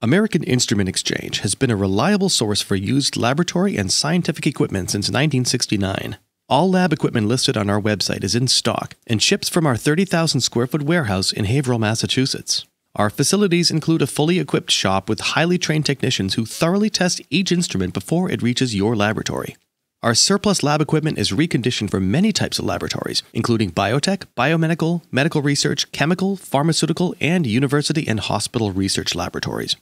American Instrument Exchange has been a reliable source for used laboratory and scientific equipment since 1969. All lab equipment listed on our website is in stock and ships from our 30,000 square foot warehouse in Haverhill, Massachusetts. Our facilities include a fully equipped shop with highly trained technicians who thoroughly test each instrument before it reaches your laboratory. Our surplus lab equipment is reconditioned for many types of laboratories, including biotech, biomedical, medical research, chemical, pharmaceutical, and university and hospital research laboratories.